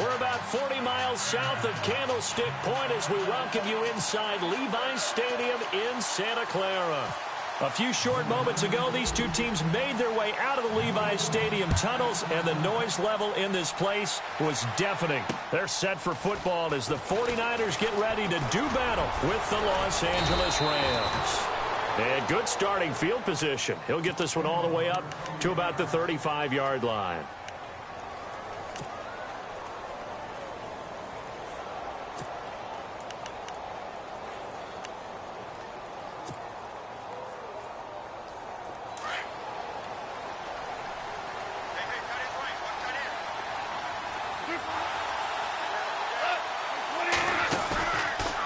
We're about 40 miles south of Candlestick Point as we welcome you inside Levi's Stadium in Santa Clara. A few short moments ago, these two teams made their way out of the Levi's Stadium tunnels, and the noise level in this place was deafening. They're set for football as the 49ers get ready to do battle with the Los Angeles Rams. And good starting field position. He'll get this one all the way up to about the 35-yard line.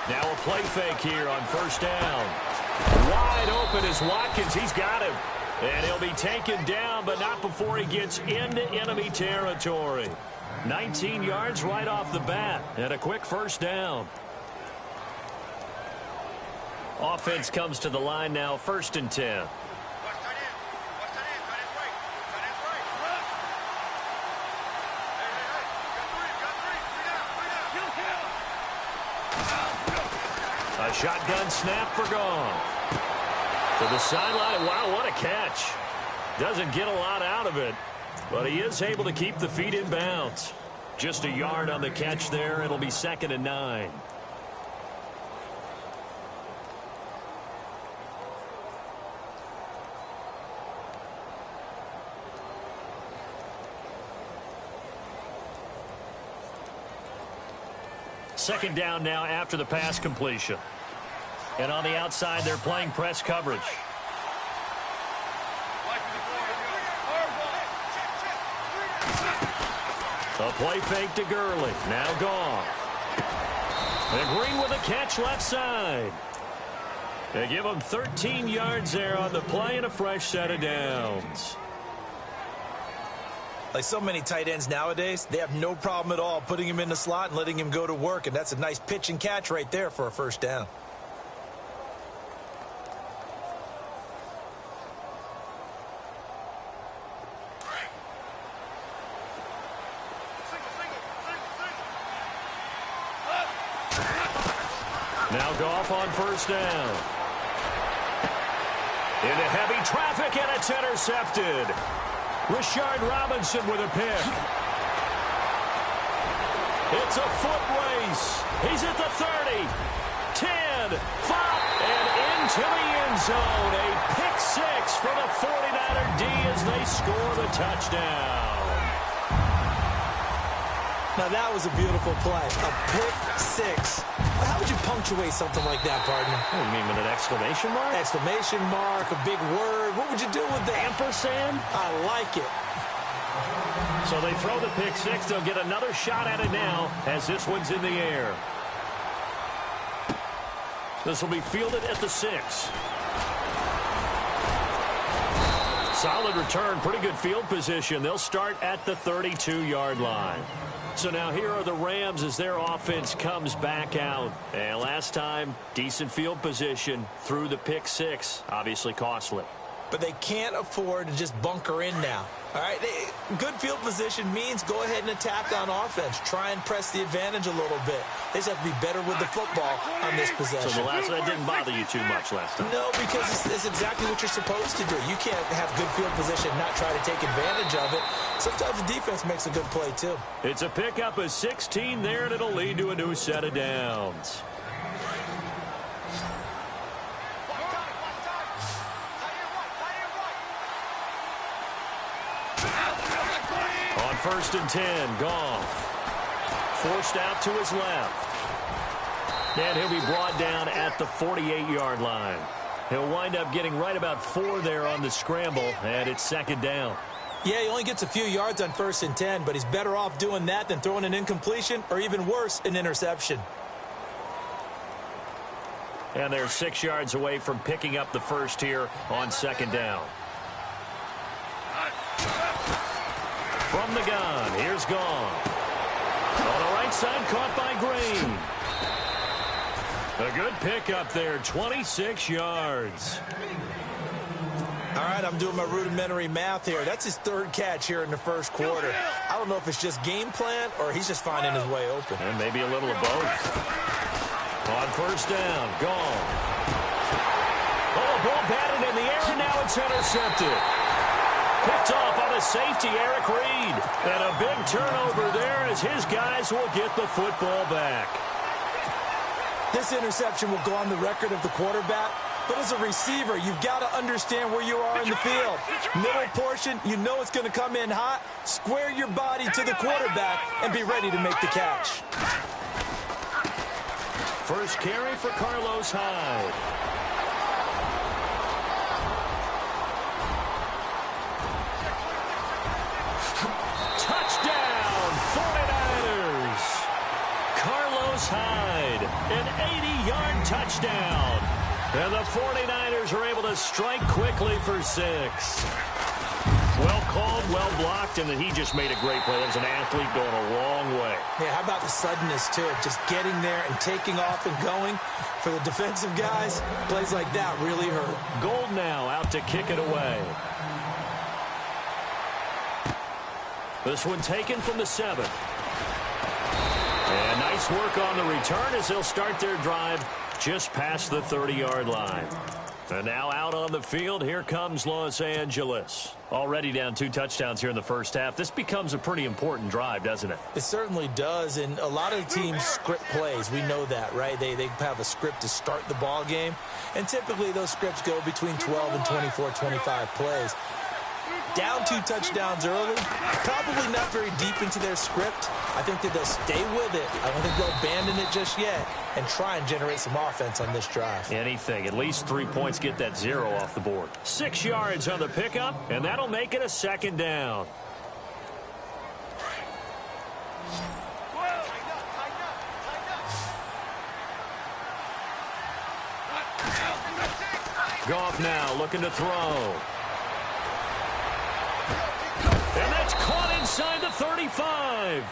Now a play fake here on first down. Wide open is Watkins. He's got him. And he'll be taken down, but not before he gets into enemy territory. 19 yards right off the bat, and a quick first down. Offense comes to the line now, 1st and 10. A shotgun snap for Goff. To the sideline. Wow, what a catch. Doesn't get a lot out of it, but he is able to keep the feet in bounds. Just a yard on the catch there. It'll be 2nd and 9. Second down now after the pass completion. And on the outside, they're playing press coverage. A play fake to Gurley. Now Goff. And Green with a catch left side. They give him 13 yards there on the play and a fresh set of downs. Like so many tight ends nowadays, they have no problem at all putting him in the slot and letting him go to work. And that's a nice pitch and catch right there for a first down. Now Goff on first down. Into heavy traffic, and it's intercepted. Rashard Robinson with a pick. It's a foot race. He's at the 30, 10, 5, and into the end zone. A pick six for the 49er D as they score the touchdown. Now that was a beautiful play. A pick six. How would you punctuate something like that, partner? Oh, you mean with an exclamation mark? Exclamation mark, a big word. What would you do with that? Ampersand? I like it. So they throw the pick six. They'll get another shot at it now as this one's in the air. This will be fielded at the 6. Solid return, pretty good field position. They'll start at the 32-yard line. So now here are the Rams as their offense comes back out. And last time, decent field position through the pick six. Obviously costly. But they can't afford to just bunker in now. All right, good field position means go ahead and attack on offense. Try and press the advantage a little bit. They just have to be better with the football on this possession. So that didn't bother you too much last time? No, because it's exactly what you're supposed to do. You can't have good field position and not try to take advantage of it. Sometimes the defense makes a good play, too. It's a pickup of 16 there, and it'll lead to a new set of downs. On 1st and 10, Goff. Forced out to his left. And he'll be brought down at the 48-yard line. He'll wind up getting right about 4 there on the scramble, and it's 2nd down. Yeah, he only gets a few yards on 1st and 10, but he's better off doing that than throwing an incompletion or even worse, an interception. And they're 6 yards away from picking up the first here on 2nd down. From the gun, here's Goff. On the right side, caught by Green. A good pickup there, 26 yards. All right, I'm doing my rudimentary math here. That's his 3rd catch here in the 1st quarter. I don't know if it's just game plan or he's just finding his way open. And maybe a little of both. On first down, gone. Oh, ball batted in the air, and now it's intercepted. Picked off on a safety, Eric Reed. And a big turnover there as his guys will get the football back. This interception will go on the record of the quarterback. But as a receiver, you've got to understand where you are in the field. Middle portion, you know it's going to come in hot. Square your body to the quarterback and be ready to make the catch. First carry for Carlos Hyde. Touchdown, 49ers. Carlos Hyde, an 80-yard touchdown. And the 49ers are able to strike quickly for 6. Well called, well blocked, and then he just made a great play. That was an athlete going a long way. Yeah, how about the suddenness, too? Just getting there and taking off and going. For the defensive guys, plays like that really hurt. Gold now out to kick it away. This one taken from the 7. And nice work on the return as they'll start their drive just past the 30-yard line. And now out on the field, here comes Los Angeles. Already down 2 touchdowns here in the first half. This becomes a pretty important drive, doesn't it? It certainly does, and a lot of teams script plays. We know that, right? They have a script to start the ball game, and typically those scripts go between 12 and 24, 25 plays. Down 2 touchdowns early, probably not very deep into their script. I think that they'll stay with it. I don't think they'll abandon it just yet and try and generate some offense on this drive. Anything. At least 3 points, get that 0 off the board. 6 yards on the pickup, and that'll make it a second down. Goff now looking to throw. And that's caught inside the 35.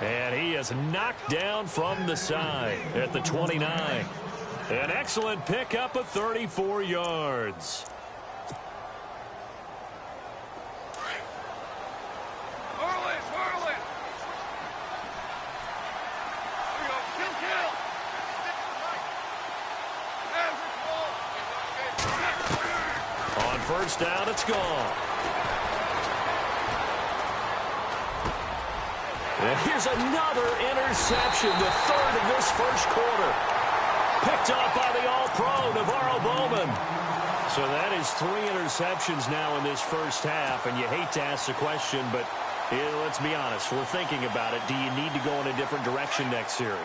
And he is knocked down from the side at the 29. An excellent pickup of 34 yards. On first down, it's gone. And here's another interception, the 3rd of this first quarter. Picked up by the All-Pro, Navarro Bowman. So that is 3 interceptions now in this first half, and you hate to ask the question, but let's be honest, we're thinking about it. Do you need to go in a different direction next series?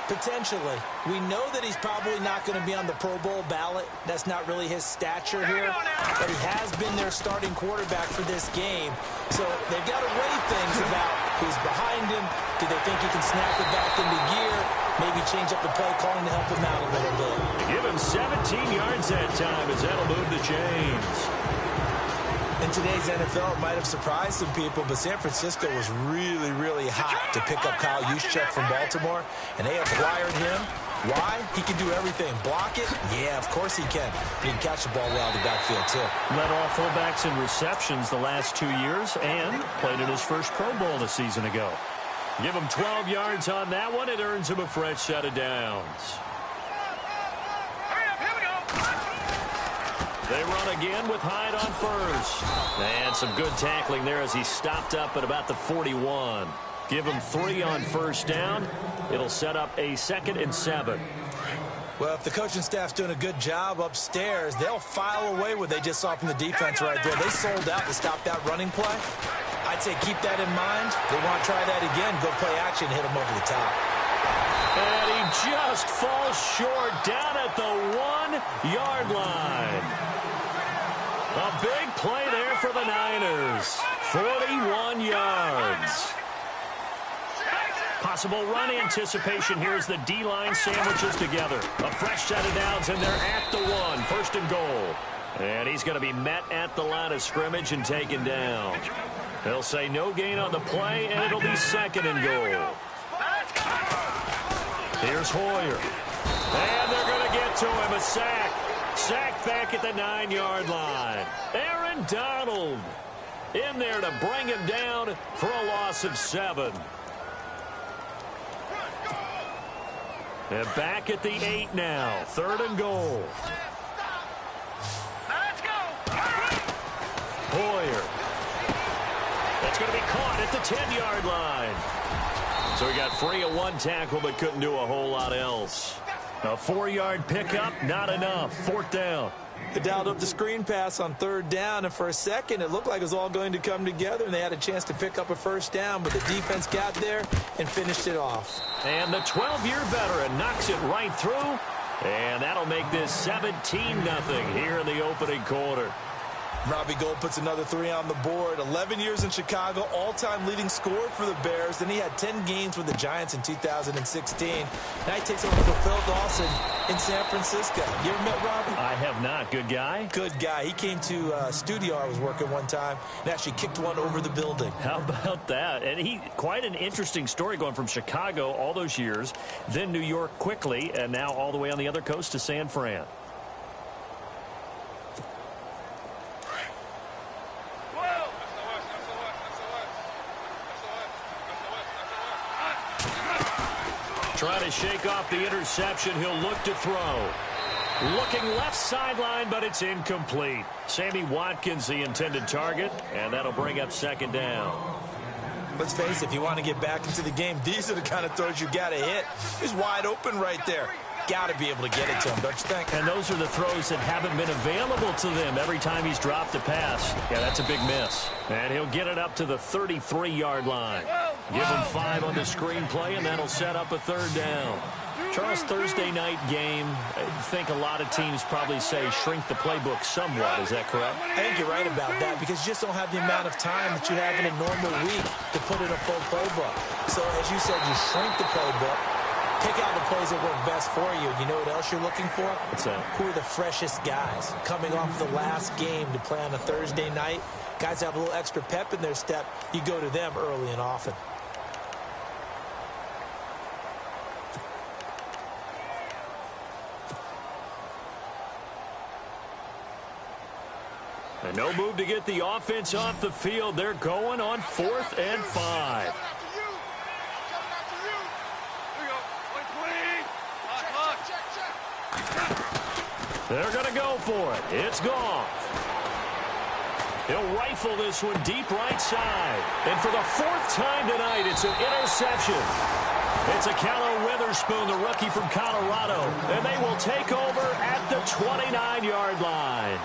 Potentially. We know that he's probably not going to be on the Pro Bowl ballot. That's not really his stature here. But he has been their starting quarterback for this game. So they've got to weigh things about who's behind him. Do they think he can snap it back into gear? Maybe change up the play calling to help him out a little bit. Give him 17 yards that time as that'll move the chains. In today's NFL, it might have surprised some people, but San Francisco was really, really hot to pick up Kyle Juszczyk from Baltimore, and they acquired him. Why? He can do everything. Block it? Yeah, of course he can. He can catch the ball well out of the backfield, too. Led all fullbacks in receptions the last 2 years and played in his first Pro Bowl a season ago. Give him 12 yards on that one. It earns him a fresh set of downs. They run again with Hyde on first. And some good tackling there as he stopped up at about the 41. Give him 3 on first down. It'll set up a 2nd and 7. Well, if the coaching staff's doing a good job upstairs, they'll file away what they just saw from the defense right there. They sold out to stop that running play. I'd say keep that in mind. They want to try that again. Go play action, hit him over the top. And he just falls short down at the 1-yard line. A big play there for the Niners. 41 yards. Possible run anticipation here as the D-line sandwiches together. A fresh set of downs, and they're at the 1. 1st and goal. And he's going to be met at the line of scrimmage and taken down. They'll say no gain on the play, and it'll be 2nd and goal. Here's Hoyer. And they're going to get to him. A sack. Sacked back at the 9-yard line. Aaron Donald. in there to bring him down for a loss of 7. And back at the 8 now. 3rd and goal. Let's go. Hoyer. That's going to be caught at the 10-yard line. So he got free of 1 tackle but couldn't do a whole lot else. A 4-yard pickup, not enough. 4th down. They dialed up the screen pass on 3rd down, and for a second it looked like it was all going to come together, and they had a chance to pick up a 1st down, but the defense got there and finished it off. And the 12-year veteran knocks it right through, and that'll make this 17-0 here in the opening quarter. Robbie Gould puts another 3 on the board. 11 years in Chicago, all-time leading scorer for the Bears. Then he had 10 games with the Giants in 2016. Now he takes over for Phil Dawson in San Francisco. You ever met Robbie? I have not. Good guy? Good guy. He came to a studio I was working one time and actually kicked one over the building. How about that? And he, quite an interesting story going from Chicago all those years, then New York quickly, and now all the way on the other coast to San Fran. Trying to shake off the interception. He'll look to throw. Looking left sideline, but it's incomplete. Sammy Watkins, the intended target, and that'll bring up 2nd down. Let's face it, if you want to get back into the game, these are the kind of throws you got to hit. He's wide open right there. Got to be able to get it to him, don't you think? And those are the throws that haven't been available to them every time he's dropped a pass. Yeah, that's a big miss. And he'll get it up to the 33-yard line. Give him 5 on the screenplay, and that'll set up a 3rd down. Charles, Thursday night game, I think a lot of teams probably say shrink the playbook somewhat. Is that correct? I think you're right about that because you just don't have the amount of time that you have in a normal week to put in a full playbook. So, as you said, you shrink the playbook, pick out the plays that work best for you. You know what else you're looking for? What's that? Who are the freshest guys coming off the last game to play on a Thursday night? Guys have a little extra pep in their step. You go to them early and often. And no move to get the offense off the field. They're going on 4th and 5. They're going to go for it. It's Goff. He'll rifle this one deep right side. And for the 4th time tonight, it's an interception. It's a Callow Witherspoon, the rookie from Colorado. And they will take over at the 29-yard line.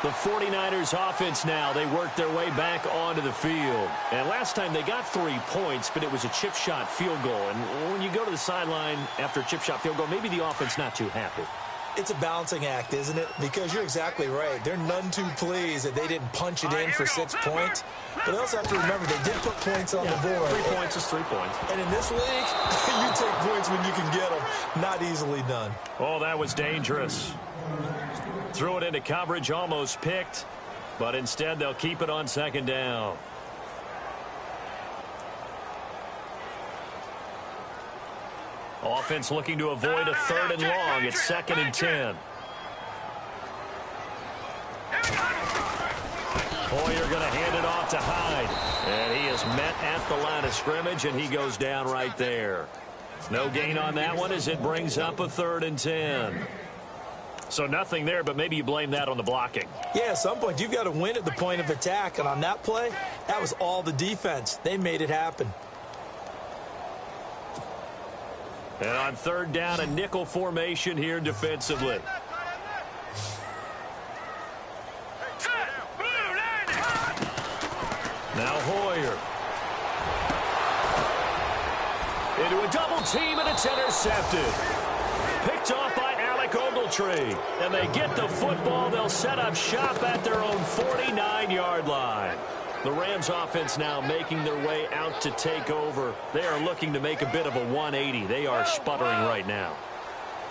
The 49ers offense now, they work their way back onto the field. And last time they got 3 points, but it was a chip shot field goal. And when you go to the sideline after a chip shot field goal, maybe the offense not too happy. It's a balancing act, isn't it? Because you're exactly right. They're none too pleased that they didn't punch it in for 6 points. But they also have to remember they did put points on the board. 3 points is 3 points. And in this league, you take points when you can get them. Not easily done. Oh, that was dangerous. Threw it into coverage, almost picked. But instead, they'll keep it on 2nd down. Offense looking to avoid a 3rd and long. It's 2nd and 10. Hoyer going to hand it off to Hyde. And he is met at the line of scrimmage, and he goes down right there. No gain on that one as it brings up a 3rd and 10. So nothing there, but maybe you blame that on the blocking. Yeah, at some point you've got to win at the point of attack. And on that play, that was all the defense. They made it happen. And on 3rd down, a nickel formation here defensively. Now Hoyer. Into a double team, and it's intercepted. Picked off by Alec Ogletree. And they get the football. They'll set up shop at their own 49-yard line. The Rams offense now making their way out to take over. They are looking to make a bit of a 180. They are sputtering right now.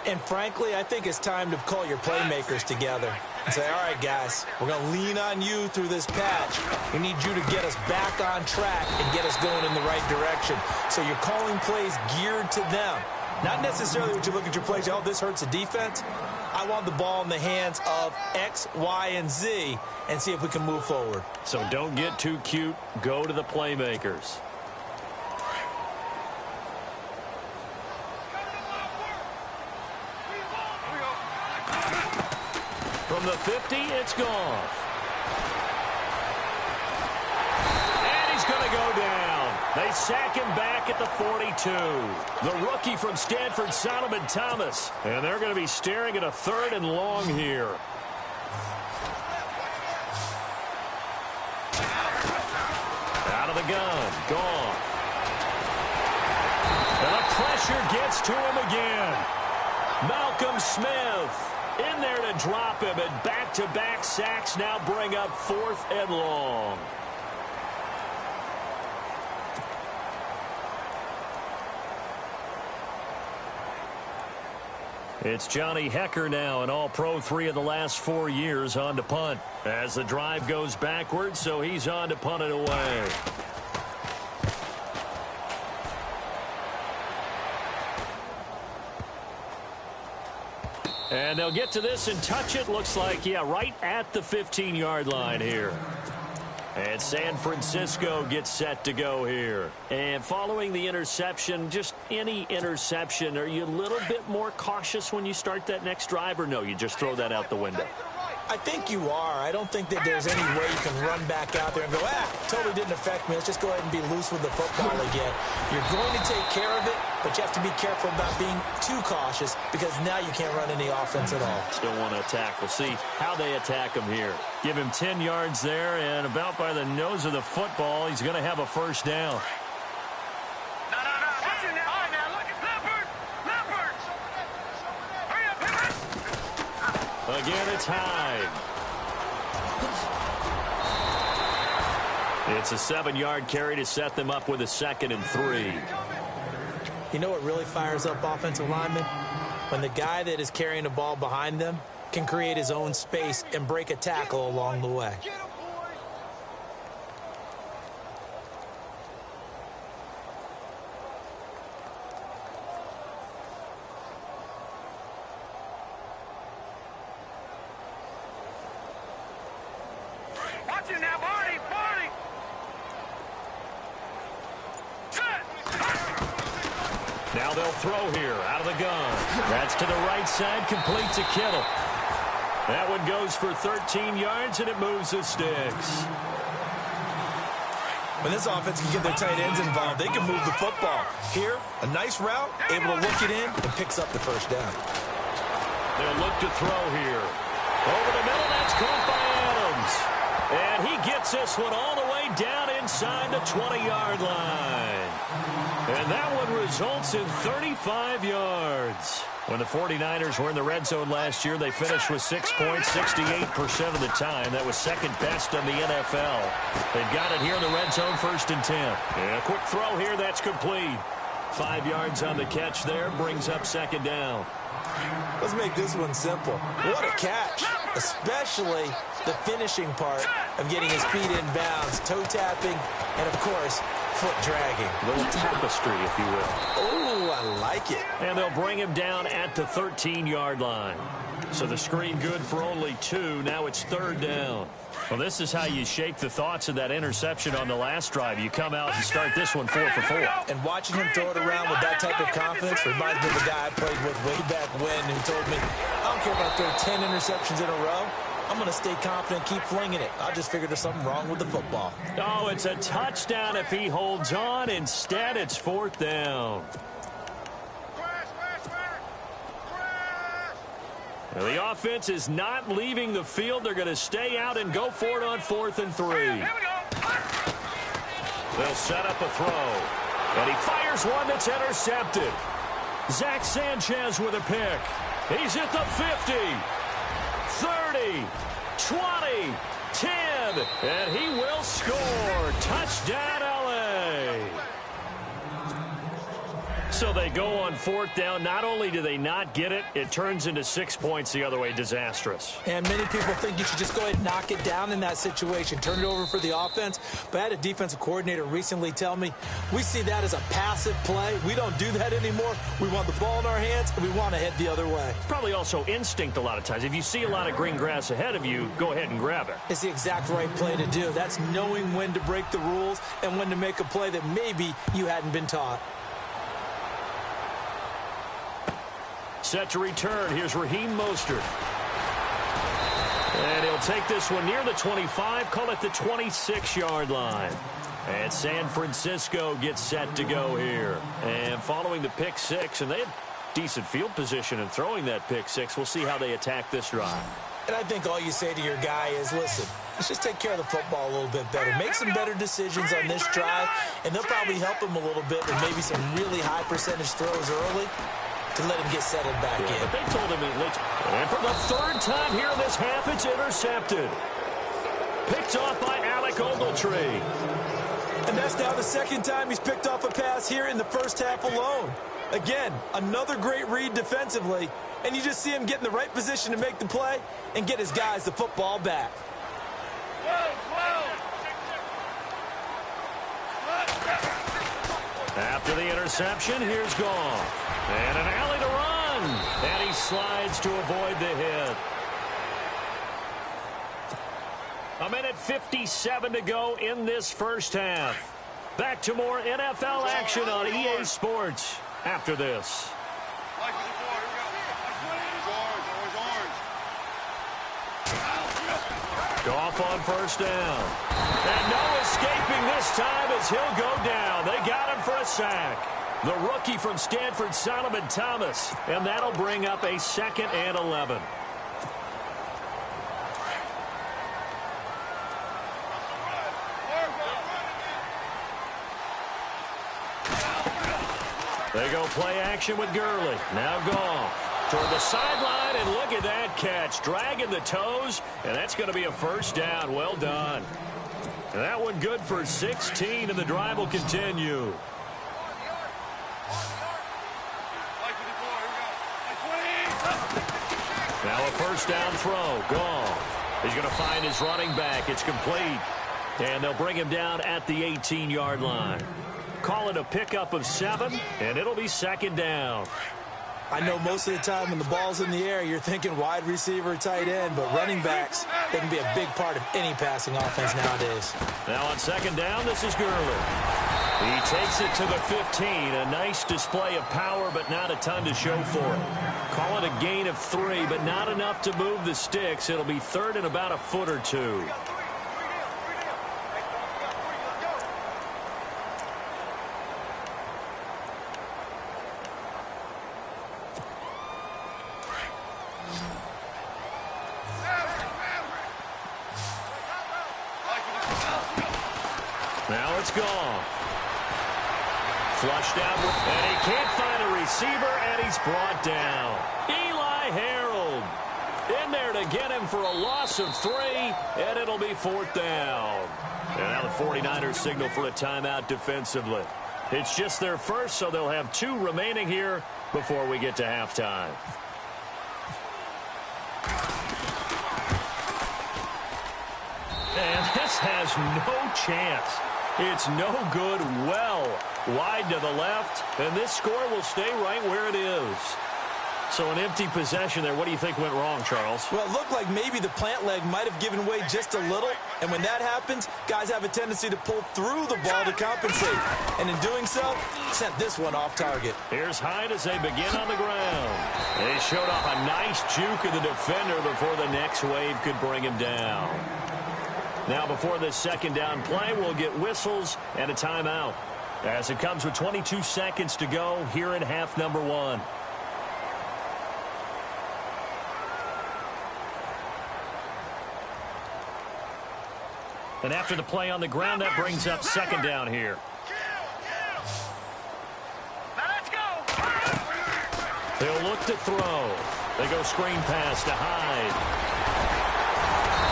And frankly, I think it's time to call your playmakers together and say, all right, guys, we're going to lean on you through this patch. We need you to get us back on track and get us going in the right direction. So you're calling plays geared to them. Not necessarily what you look at your plays, oh, this hurts the defense. I want the ball in the hands of X, Y, and Z and see if we can move forward. So don't get too cute. Go to the playmakers. From the 50, it's Goff. And he's going to go down. They sack him back at the 42. The rookie from Stanford, Solomon Thomas. And they're going to be staring at a 3rd and long here. Out of the gun, Goff. And the pressure gets to him again. Malcolm Smith in there to drop him, and back-to-back sacks now bring up 4th and long. It's Johnny Hecker now, an all-pro 3 of the last 4 years, on to punt. As the drive goes backwards, so he's on to punt it away. And they'll get to this and touch it. Looks like, yeah, right at the 15-yard line here. And San Francisco gets set to go here. And following the interception, just any interception, are you a little bit more cautious when you start that next drive, or no, you just throw that out the window? I think you are. I don't think that there's any way you can run back out there and go, totally didn't affect me. Let's just go ahead and be loose with the football again. You're going to take care of it, but you have to be careful about being too cautious because now you can't run any offense at all. Still want to attack. We'll see how they attack him here. Give him 10 yards there, and about by the nose of the football, he's going to have a 1st down. Again, it's Hyde. It's a 7-yard carry to set them up with a 2nd and 3. You know what really fires up offensive linemen? When the guy that is carrying the ball behind them can create his own space and break a tackle along the way. Now they'll throw here out of the gun. That's to the right side, complete to Kittle. That one goes for 13 yards, and it moves the sticks. When this offense can get their tight ends involved, they can move the football. Here, a nice route, able to look it in, and picks up the 1st down. They'll look to throw here. Over the middle, that's caught by Adams. And he gets this one all the way down inside the 20-yard line. And that one results in 35 yards. When the 49ers were in the red zone last year, they finished with 6 points 68% of the time. That was 2nd best in the NFL. They've got it here in the red zone, 1st and 10. And a quick throw here, that's complete. 5 yards on the catch there, brings up 2nd down. Let's make this one simple. What a catch, especially the finishing part of getting his feet in bounds, toe tapping, and of course, foot dragging. A little tapestry, if you will. Oh, I like it. And they'll bring him down at the 13-yard line. So the screen good for only 2. Now it's 3rd down. Well, this is how you shake the thoughts of that interception on the last drive. You come out and start this one 4 for 4. And watching him throw it around with that type of confidence reminds me of the guy I played with way back when who told me, I don't care if I throw 10 interceptions in a row. I'm going to stay confident, keep flinging it. I just figured there's something wrong with the football. Oh, it's a touchdown if he holds on. Instead, it's 4th down. Now, the offense is not leaving the field. They're going to stay out and go for it on 4th and 3. They'll set up a throw. And he fires one that's intercepted. Zach Sanchez with a pick. He's at the 50. 30, 20, 10, and he will score. Touchdown, L.A. So they go on fourth down. Not only do they not get it, it turns into 6 points the other way. Disastrous. And many people think you should just go ahead and knock it down in that situation. Turn it over for the offense. But I had a defensive coordinator recently tell me, we see that as a passive play. We don't do that anymore. We want the ball in our hands, and we want to head the other way. Probably also instinct a lot of times. If you see a lot of green grass ahead of you, go ahead and grab it. It's the exact right play to do. That's knowing when to break the rules and when to make a play that maybe you hadn't been taught. Set to return. Here's Raheem Mostert. And he'll take this one near the 25, call it the 26-yard line. And San Francisco gets set to go here. And following the pick six, and they have decent field position in throwing that pick six. We'll see how they attack this drive. And I think all you say to your guy is, listen, let's just take care of the football a little bit better. Make some better decisions on this drive, and they'll probably help him a little bit with maybe some really high percentage throws early to let him get settled back in. But they told him and for the third time here in this half, it's intercepted. Picked off by Alec Ogletree. And that's now the second time he's picked off a pass here in the first half alone. Again, another great read defensively, and you just see him get in the right position to make the play and get his guys the football back. After the interception, here's Goff. And an alley to run. And he slides to avoid the hit. 1:57 to go in this first half. Back to more NFL action on EA Sports after this. Goff on first down. And no escaping this time as he'll go down. They got him for a sack. The rookie from Stanford, Solomon Thomas. And that'll bring up a 2nd and 11. They go play action with Gurley. Now Goff toward the sideline, and look at that catch. Dragging the toes, and that's going to be a first down. Well done. And that one good for 16, and the drive will continue. Now a first down throw. Goff. He's going to find his running back. It's complete. And they'll bring him down at the 18-yard line. Call it a pickup of 7, and it'll be 2nd down. I know most of the time when the ball's in the air, you're thinking wide receiver, tight end, but running backs, they can be a big part of any passing offense nowadays. Now on 2nd down, this is Gurley. He takes it to the 15. A nice display of power, but not a ton to show for it. Call it a gain of 3, but not enough to move the sticks. It'll be 3rd and about a foot or 2. Now it's Goff. Flushed out, and he can't find a receiver, and he's brought down. Eli Harold in there to get him for a loss of 3, and it'll be 4th down. And now the 49ers signal for a timeout defensively. It's just their first, so they'll have 2 remaining here before we get to halftime. And this has no chance. It's no good, well wide to the left, and this score will stay right where it is. So an empty possession there. What do you think went wrong, Charles? Well, it looked like maybe the plant leg might have given way just a little, and when that happens, guys have a tendency to pull through the ball to compensate, and in doing so, sent this one off target. Here's Hyde as they begin on the ground. They showed off a nice juke of the defender before the next wave could bring him down. Now, before this 2nd down play, we'll get whistles and a timeout as it comes with 22 seconds to go here in half number 1. And after the play on the ground, that brings up 2nd down here. They'll look to throw. They go screen pass to Hyde.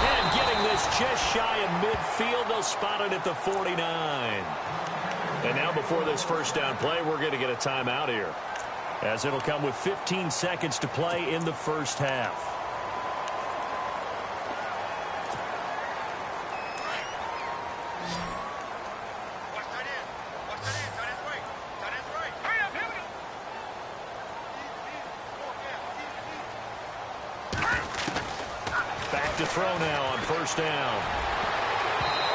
And getting this just shy of midfield. They'll spot it at the 49. And now before this first down play, we're going to get a timeout here, as it'll come with 15 seconds to play in the first half. Back to throw now on first down.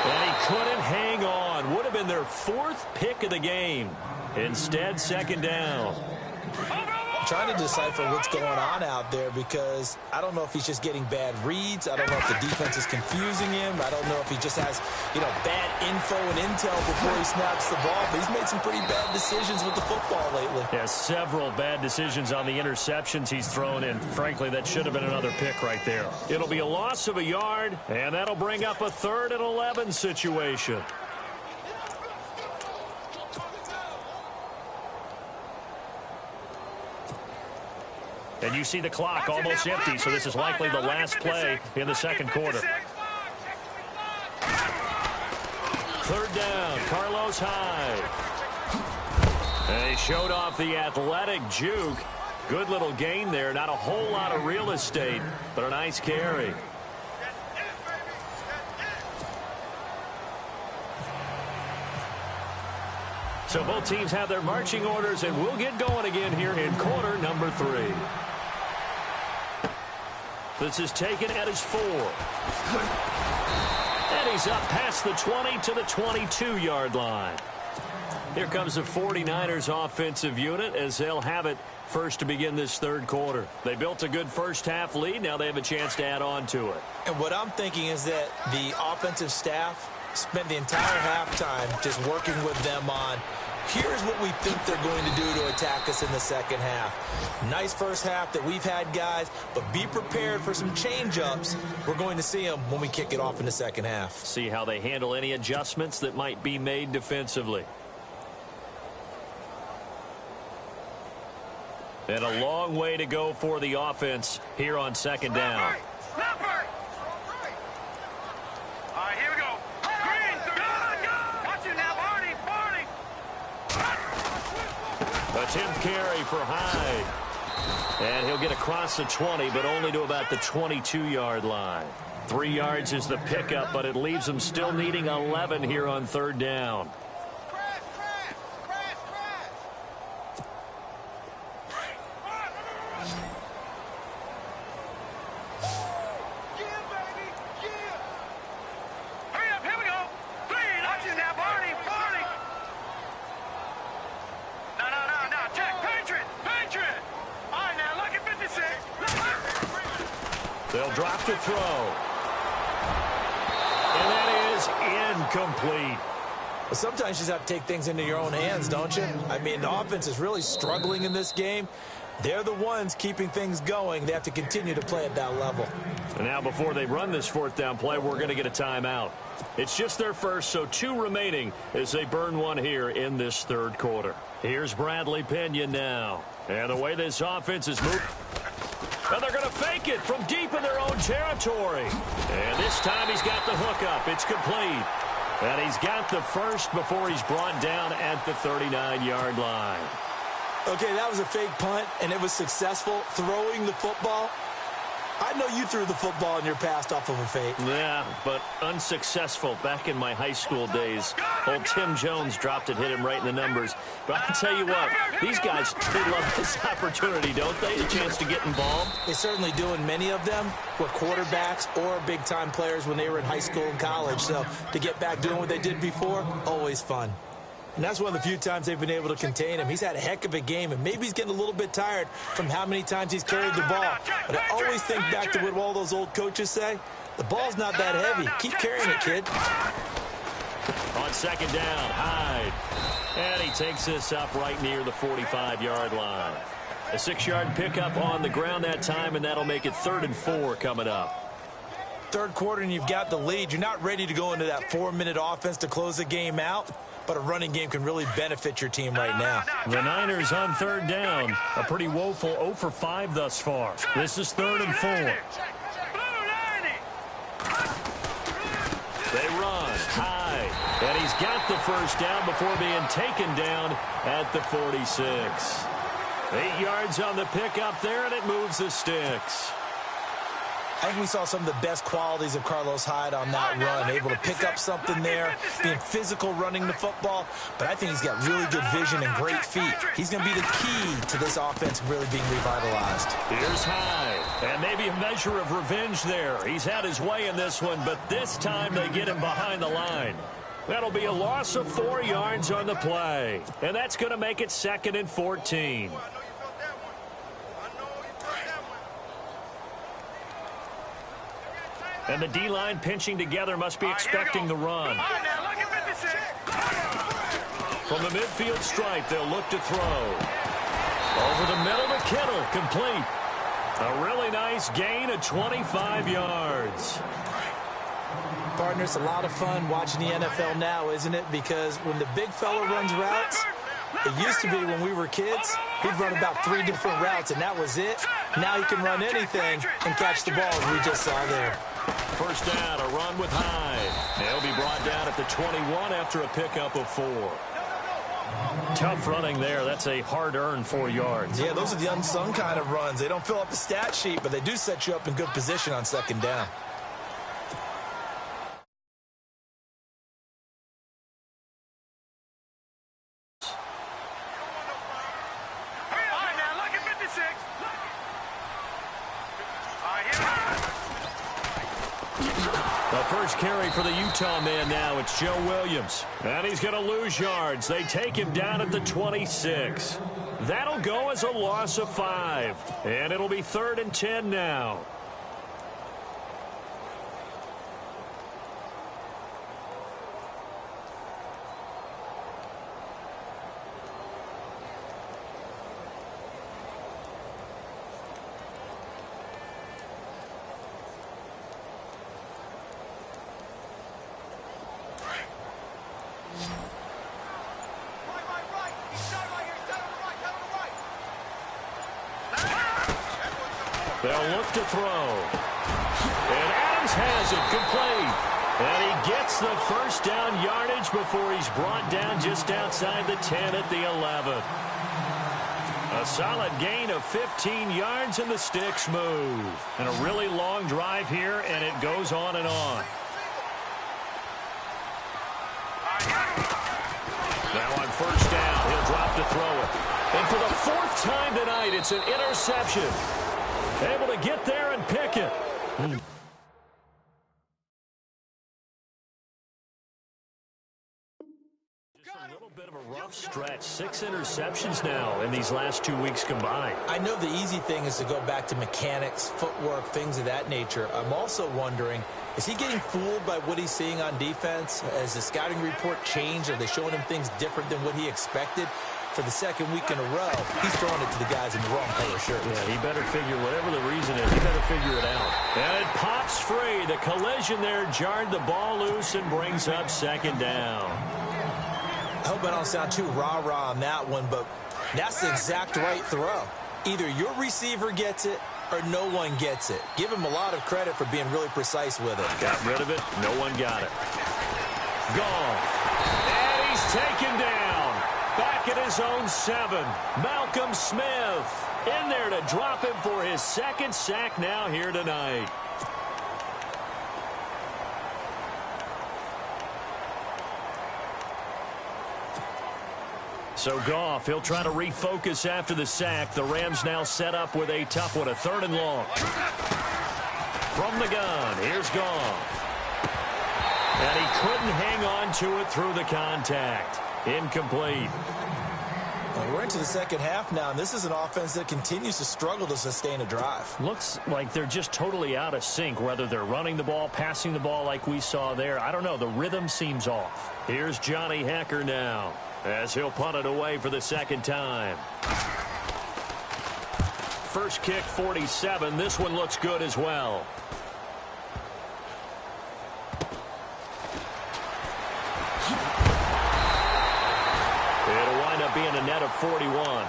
And he couldn't hang on. Would have been their 4th pick of the game. Instead, second down. I'm trying to decipher what's going on out there, because I don't know if he's just getting bad reads. I don't know if the defense is confusing him. I don't know if he just has, bad info and intel before he snaps the ball. But he's made some pretty bad decisions with the football lately. Yeah, several bad decisions on the interceptions he's thrown in. Frankly, that should have been another pick right there. It'll be a loss of a yard, and that'll bring up a 3rd and 11 situation. And you see the clock almost empty, so this is likely the last play in the second quarter. 3rd down, Carlos Hyde. And he showed off the athletic juke. Good little gain there. Not a whole lot of real estate, but a nice carry. So both teams have their marching orders, and we'll get going again here in quarter number 3. This is taken at his 4. And he's up past the 20 to the 22-yard line. Here comes the 49ers offensive unit as they'll have it first to begin this third quarter. They built a good first half lead. Now they have a chance to add on to it. And what I'm thinking is that the offensive staff spent the entire halftime just working with them on, here's what we think they're going to do to attack us in the second half. Nice first half that we've had, guys, but be prepared for some change-ups. We're going to see them when we kick it off in the second half. See how they handle any adjustments that might be made defensively. And a long way to go for the offense here on second down. A 10th carry for Hyde. And he'll get across the 20, but only to about the 22-yard line. 3 yards is the pickup, but it leaves them still needing 11 here on 3rd down. They'll drop to throw. And that is incomplete. Well, sometimes you just have to take things into your own hands, don't you? I mean, the offense is really struggling in this game. They're the ones keeping things going. They have to continue to play at that level. And now before they run this 4th down play, we're going to get a timeout. It's just their first, so 2 remaining as they burn one here in this third quarter. Here's Bradley Pena now. And the way this offense is moving. And they're going to fake it from deep in their own territory. And this time he's got the hookup. It's complete. And he's got the first before he's brought down at the 39-yard line. Okay, that was a fake punt, and it was successful. Throwing the football, I know you threw the football in your past off of a fake. Yeah, but unsuccessful back in my high school days. Old Tim Jones dropped it, hit him right in the numbers. But I'll tell you what, these guys, they love this opportunity, don't they? The chance to get involved. They certainly do, and many of them were quarterbacks or big-time players when they were in high school and college. So to get back doing what they did before, always fun. And that's one of the few times they've been able to contain him. He's had a heck of a game, and maybe he's getting a little bit tired from how many times he's carried the ball. But I always think back to what all those old coaches say. The ball's not that heavy. Keep carrying it, kid. On second down, Hyde. And he takes this up right near the 45-yard line. A 6-yard pickup on the ground that time, and that'll make it 3rd and 4 coming up. Third quarter, and you've got the lead. You're not ready to go into that 4-minute offense to close the game out. But a running game can really benefit your team right now. The Niners on 3rd down. A pretty woeful 0 for 5 thus far. This is 3rd and 4. They run high, and he's got the first down before being taken down at the 46. 8 yards on the pickup there, and it moves the sticks. I think we saw some of the best qualities of Carlos Hyde on that run, able to pick up something there, being physical running the football, but I think he's got really good vision and great feet. He's going to be the key to this offense really being revitalized. Here's Hyde, and maybe a measure of revenge there. He's had his way in this one, but this time they get him behind the line. That'll be a loss of 4 yards on the play, and that's going to make it 2nd and 14. And the D-line pinching together must be expecting the run. From the midfield stripe, they'll look to throw. Over the middle to Kittle, complete. A really nice gain of 25 yards. Partner, it's a lot of fun watching the NFL now, isn't it? Because when the big fella runs routes, it used to be when we were kids, he'd run about 3 different routes, and that was it. Now he can run anything and catch the ball, as we just saw there. First down, a run with Hyde. They'll be brought down at the 21 after a pickup of 4. Tough running there. That's a hard-earned 4 yards. Yeah, those are the unsung kind of runs. They don't fill up the stat sheet, but they do set you up in good position on 2nd down. The first carry for the Utah man now, it's Joe Williams. And he's going to lose yards. They take him down at the 26. That'll go as a loss of 5. And it'll be 3rd and 10 now. They'll look to throw. And Adams has it complete. And he gets the first down yardage before he's brought down just outside the 10 at the 11. A solid gain of 15 yards, and the sticks move. And a really long drive here, and it goes on and on. Now on first down, he'll drop to throw it. And for the 4th time tonight, it's an interception. Able to get there and pick it. Just a little bit of a rough stretch. 6 interceptions now in these last 2 weeks combined. I know the easy thing is to go back to mechanics, footwork, things of that nature. I'm also wondering, is he getting fooled by what he's seeing on defense? Has the scouting report changed? Are they showing him things different than what he expected? For the 2nd week in a row, he's throwing it to the guys in the wrong color shirt. Yeah, he better figure, whatever the reason is, he better figure it out. And it pops free. The collision there jarred the ball loose and brings up 2nd down. I hope I don't sound too rah-rah on that one, but that's the exact right throw. Either your receiver gets it or no one gets it. Give him a lot of credit for being really precise with it. Got rid of it. No one got it. Gone. And he's taken down. Back at his own 7. Malcolm Smith in there to drop him for his 2nd sack now here tonight. So Goff, he'll try to refocus after the sack. The Rams now set up with a tough one, a 3rd and long. From the gun, here's Goff. And he couldn't hang on to it through the contact. Incomplete. Well, we're into the 2nd half now, and this is an offense that continues to struggle to sustain a drive. Looks like they're just totally out of sync, whether they're running the ball, passing the ball like we saw there. I don't know. The rhythm seems off. Here's Johnny Hecker now, as he'll punt it away for the 2nd time. First kick, 47. This one looks good as well. It'll wind up being a net of 41.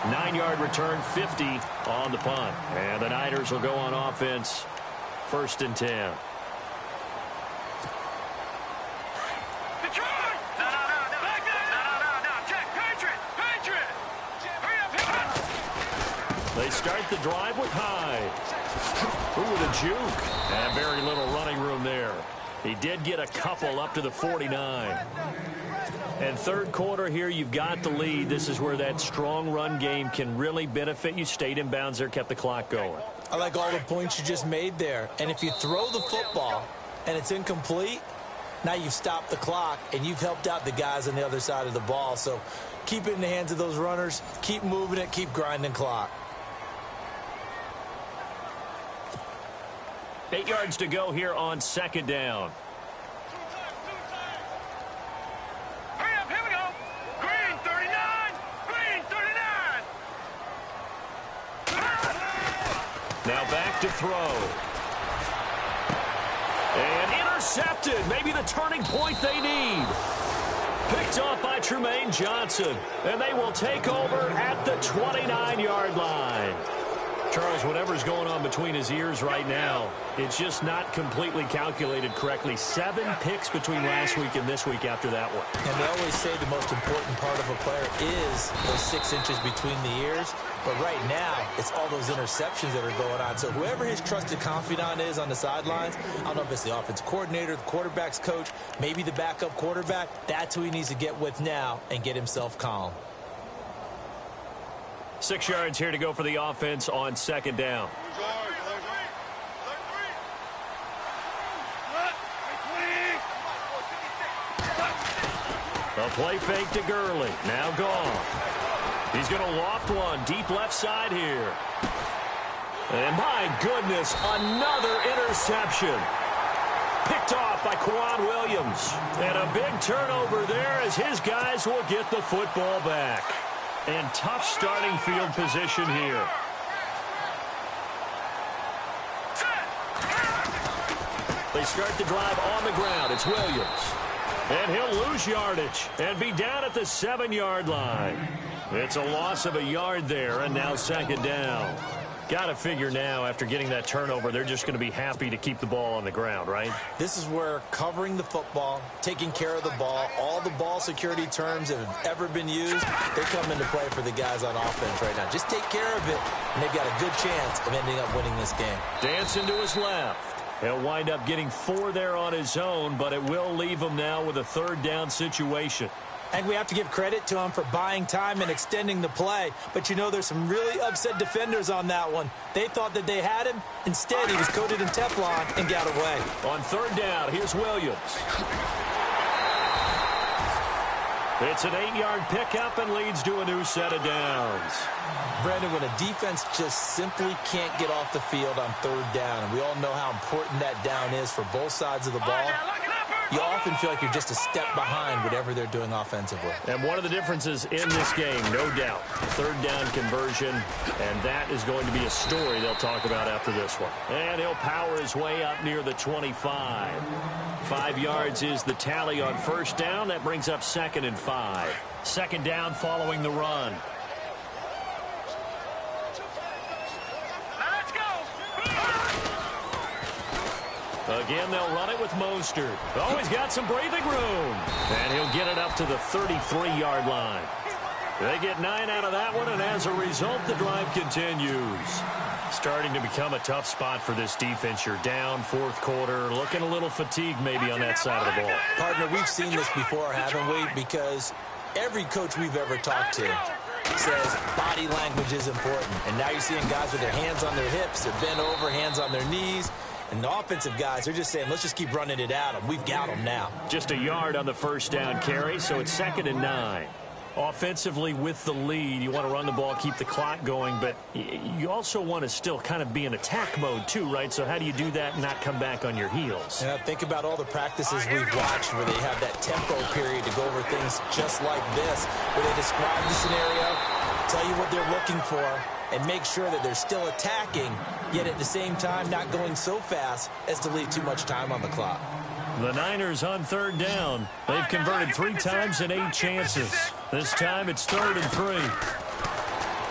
9-yard return, 50 on the punt. And the Niners will go on offense, 1st and 10. They start the drive with Hyde. Ooh, with a juke. And very little running room there. He did get a couple up to the 49. And third quarter here, you've got the lead. This is where that strong run game can really benefit you. Stayed in bounds there, kept the clock going. I like all the points you just made there. And if you throw the football and it's incomplete, now you've stopped the clock and you've helped out the guys on the other side of the ball. So keep it in the hands of those runners. Keep moving it. Keep grinding clock. 8 yards to go here on second down. Hurry up, here we go. Green 39. Green 39. Now back to throw. And intercepted. Maybe the turning point they need. Picked off by Tremaine Johnson. And they will take over at the 29-yard line. Charles, whatever's going on between his ears right now, it's just not completely calculated correctly. 7 picks between last week and this week after that one. And they always say the most important part of a player is those 6 inches between the ears. But right now, it's all those interceptions that are going on. So whoever his trusted confidant is on the sidelines, I don't know if it's the offense coordinator, the quarterback's coach, maybe the backup quarterback, that's who he needs to get with now and get himself calm. 6 yards here to go for the offense on second down. A play fake to Gurley. Now gone. He's going to loft one deep left side here. And my goodness, another interception. Picked off by Quan Williams. And a big turnover there as his guys will get the football back. And tough starting field position here. They start the drive on the ground. It's Williams. And he'll lose yardage and be down at the 7-yard line. It's a loss of a yard there, and now second down. Got to figure now, after getting that turnover, they're just going to be happy to keep the ball on the ground, right? This is where covering the football, taking care of the ball, all the ball security terms that have ever been used, they come into play for the guys on offense right now. Just take care of it, and they've got a good chance of ending up winning this game. Dancing to his left. He'll wind up getting 4 there on his own, but it will leave him now with a third down situation. And we have to give credit to him for buying time and extending the play. But, you know, there's some really upset defenders on that one. They thought that they had him. Instead, he was coated in Teflon and got away. On third down, here's Williams. It's an 8-yard pickup and leads to a new set of downs. Brandon, when a defense just simply can't get off the field on third down, and we all know how important that down is for both sides of the ball, you often feel like you're just a step behind whatever they're doing offensively. And one of the differences in this game, no doubt, third down conversion, and that is going to be a story they'll talk about after this one. And he'll power his way up near the 25. 5 yards is the tally on first down. That brings up 2nd and 5. Second down following the run. Again, they'll run it with Mostert. Oh, he's got some breathing room. And he'll get it up to the 33-yard line. They get 9 out of that one, and as a result, the drive continues. Starting to become a tough spot for this defense. You're down fourth quarter, looking a little fatigued maybe on that side of the ball. Partner, we've seen this before, haven't we? Because every coach we've ever talked to says body language is important. And now you're seeing guys with their hands on their hips, they're bent over, hands on their knees. And the offensive guys, they're just saying, let's just keep running it at them. We've got them now. Just a yard on the first down carry, so it's 2nd and 9. Offensively with the lead, you want to run the ball, keep the clock going, but you also want to still kind of be in attack mode too, right? So how do you do that and not come back on your heels? Yeah, think about all the practices we've watched where they have that tempo period to go over things just like this, where they describe the scenario, tell you what they're looking for, and make sure that they're still attacking, yet at the same time not going so fast as to leave too much time on the clock. The Niners on third down. They've converted 3 times in 8 chances. This time it's 3rd and 3.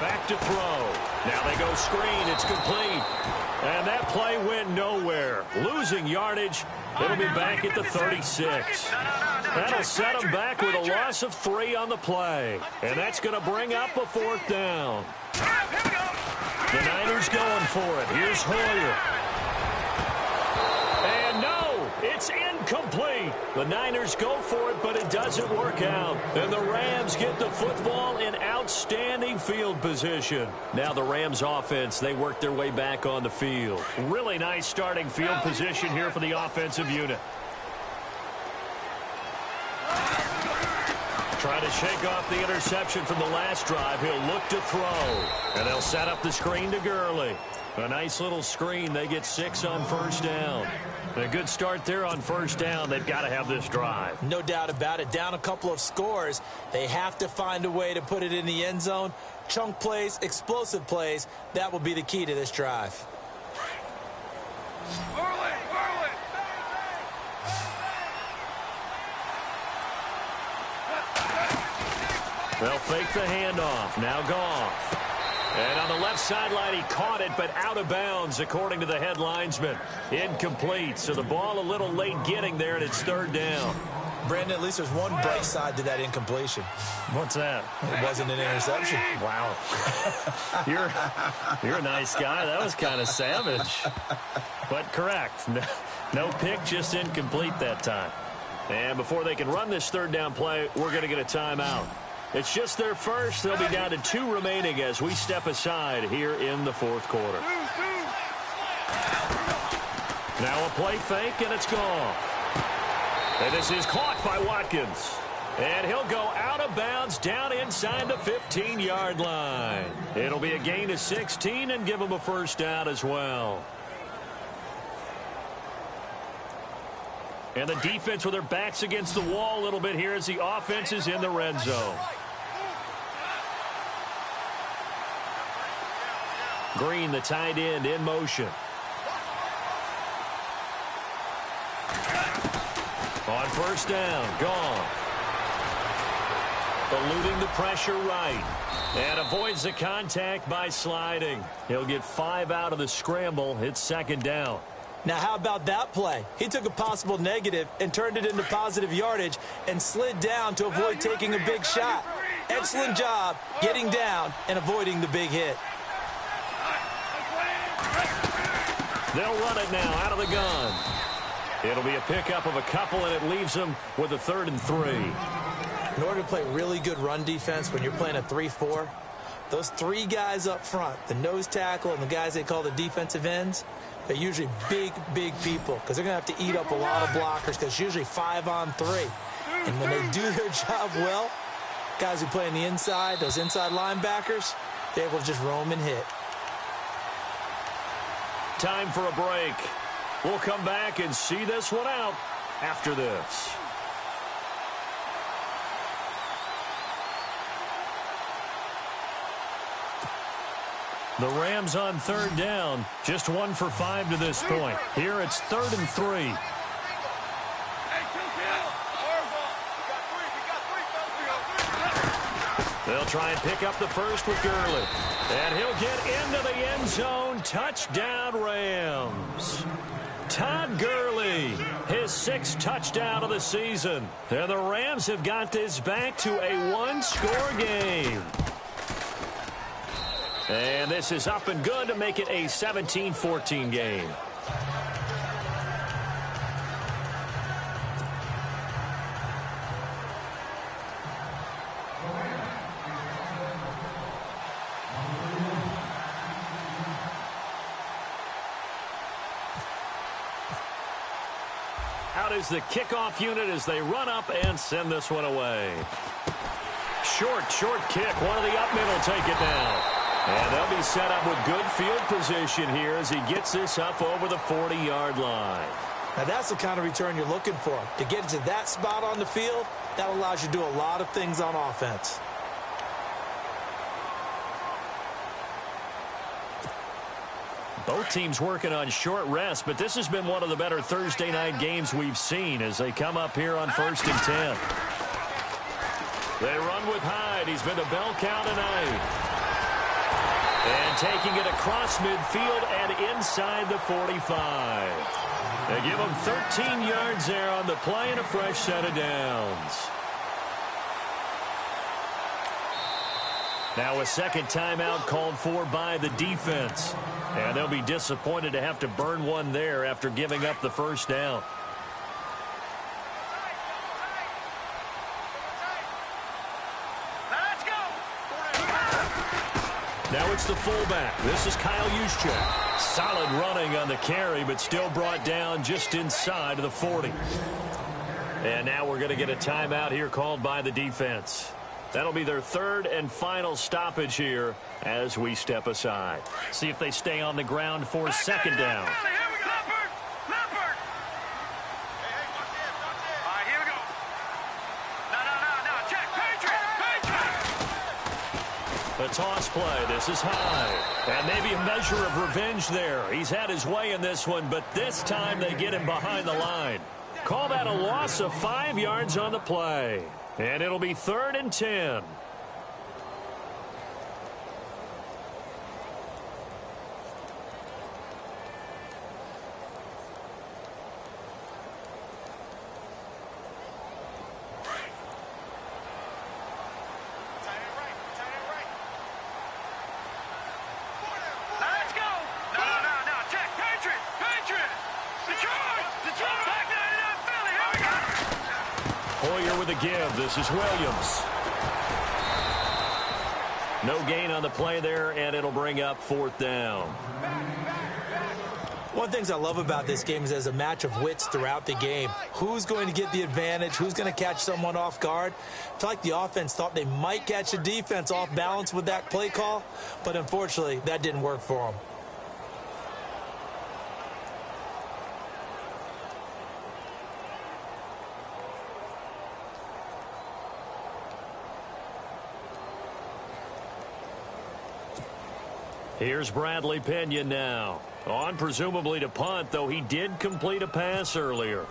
Back to throw. Now they go screen. It's complete. And that play went nowhere. Losing yardage. It'll be back at the 36. That'll set them back with a loss of 3 on the play. And that's going to bring up a 4th down. The Niners going for it. Here's Hoyer. And no, it's incomplete. The Niners go for it, but it doesn't work out. And the Rams get the football in outstanding field position. Now the Rams offense, they work their way back on the field. Really nice starting field position here for the offensive unit. Trying to shake off the interception from the last drive. He'll look to throw. And they'll set up the screen to Gurley. A nice little screen. They get 6 on first down. A good start there on first down. They've got to have this drive. No doubt about it. Down a couple of scores. They have to find a way to put it in the end zone. Chunk plays, explosive plays. That will be the key to this drive. They'll fake the handoff. Now Goff. And on the left sideline, he caught it, but out of bounds, according to the head linesman. Incomplete. So the ball a little late getting there, and it's third down. Brandon, at least there's one bright side to that incompletion. What's that? It wasn't an interception. Wow. You're a nice guy. That was kind of savage. But correct. No pick, just incomplete that time. And before they can run this third down play, we're going to get a timeout. It's just their first. They'll be down to 2 remaining as we step aside here in the fourth quarter. Now a play fake, and it's gone. And this is caught by Watkins. And he'll go out of bounds down inside the 15-yard line. It'll be a gain of 16 and give them a first down as well. And the defense with their backs against the wall a little bit here as the offense is in the red zone. Green, the tight end, in motion. On first down, gone. Eluding the pressure right. And avoids the contact by sliding. He'll get 5 out of the scramble. It's second down. Now, how about that play? He took a possible negative and turned it into positive yardage and slid down to avoid taking a big shot. Excellent job getting down and avoiding the big hit. They'll run it now out of the gun. It'll be a pickup of a couple, and it leaves them with a 3rd and 3. In order to play really good run defense when you're playing a 3-4, those 3 guys up front, the nose tackle and the guys they call the defensive ends, they're usually big, big people because they're going to have to eat up a lot of blockers because it's usually 5 on 3. And when they do their job well, guys who play on the inside, those inside linebackers, they're able to just roam and hit. Time for a break. We'll come back and see this one out after this. The Rams on 3rd down. Just 1 for 5 to this point. Here it's 3rd and 3. They'll try and pick up the first with Gurley. And he'll get into the end zone. Touchdown, Rams. Todd Gurley, his 6th touchdown of the season. And the Rams have got this back to a 1-score game. And this is up and good to make it a 17-14 game. Out is the kickoff unit as they run up and send this one away. Short kick. One of the up men will take it down. And they'll be set up with good field position here as he gets this up over the 40-yard line. Now, that's the kind of return you're looking for. To get to that spot on the field, that allows you to do a lot of things on offense. Both teams working on short rest, but this has been one of the better Thursday night games we've seen as they come up here on 1st and 10. They run with Hyde. He's been a bell cow tonight. And taking it across midfield and inside the 45. They give him 13 yards there on the play and a fresh set of downs. Now a second timeout called for by the defense. And they'll be disappointed to have to burn one there after giving up the first down. Let's go. Now it's the fullback. This is Kyle Juszczyk. Solid running on the carry, but still brought down just inside of the 40. And now we're going to get a timeout here called by the defense. That'll be their third and final stoppage here as we step aside. See if they stay on the ground for second down. Here we go. Leopard. All right, here we go. No. Check. Patriot. The toss play. This is high. And maybe a measure of revenge there. He's had his way in this one, but this time they get him behind the line. Call that a loss of 5 yards on the play. And it'll be 3rd and 10. Let's go. No. Check. Patriot. Detroit. Back 99 Philly. Here we go. Hoyer with a give. This is Williams. No gain on the play there, and it'll bring up 4th down. One of the things I love about this game is there's a match of wits throughout the game. Who's going to get the advantage? Who's going to catch someone off guard? I feel like the offense thought they might catch the defense off balance with that play call, but unfortunately, that didn't work for them. Here's Bradley Pinion now. On presumably to punt, though he did complete a pass earlier.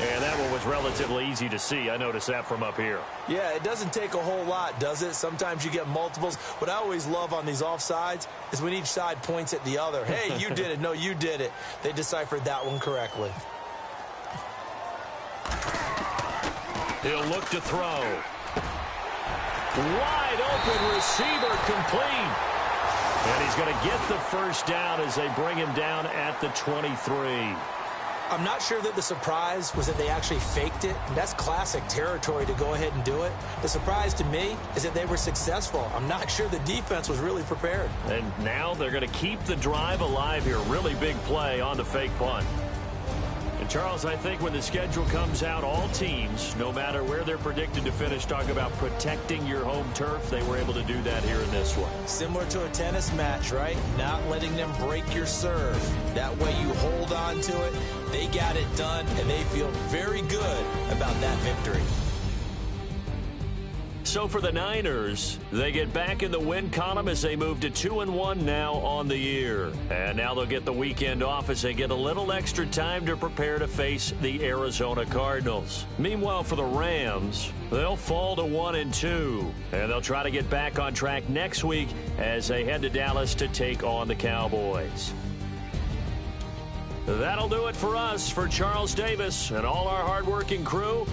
And that one was relatively easy to see. I noticed that from up here. Yeah, it doesn't take a whole lot, does it? Sometimes you get multiples. What I always love on these offsides is when each side points at the other. Hey, you did it. No, you did it. They deciphered that one correctly. He'll look to throw. Wide open receiver complete. And he's going to get the first down as they bring him down at the 23. I'm not sure that the surprise was that they actually faked it. That's classic territory to go ahead and do it. The surprise to me is that they were successful. I'm not sure the defense was really prepared. And now they're going to keep the drive alive here. Really big play on the fake punt. And, Charles, I think when the schedule comes out, all teams, no matter where they're predicted to finish, talk about protecting your home turf. They were able to do that here in this one. Similar to a tennis match, right? Not letting them break your serve. That way you hold on to it. They got it done, and they feel very good about that victory. So for the Niners, they get back in the win column as they move to 2-1 now on the year. And now they'll get the weekend off as they get a little extra time to prepare to face the Arizona Cardinals. Meanwhile, for the Rams, they'll fall to 1-2. And they'll try to get back on track next week as they head to Dallas to take on the Cowboys. That'll do it for us. For Charles Davis and all our hardworking crew,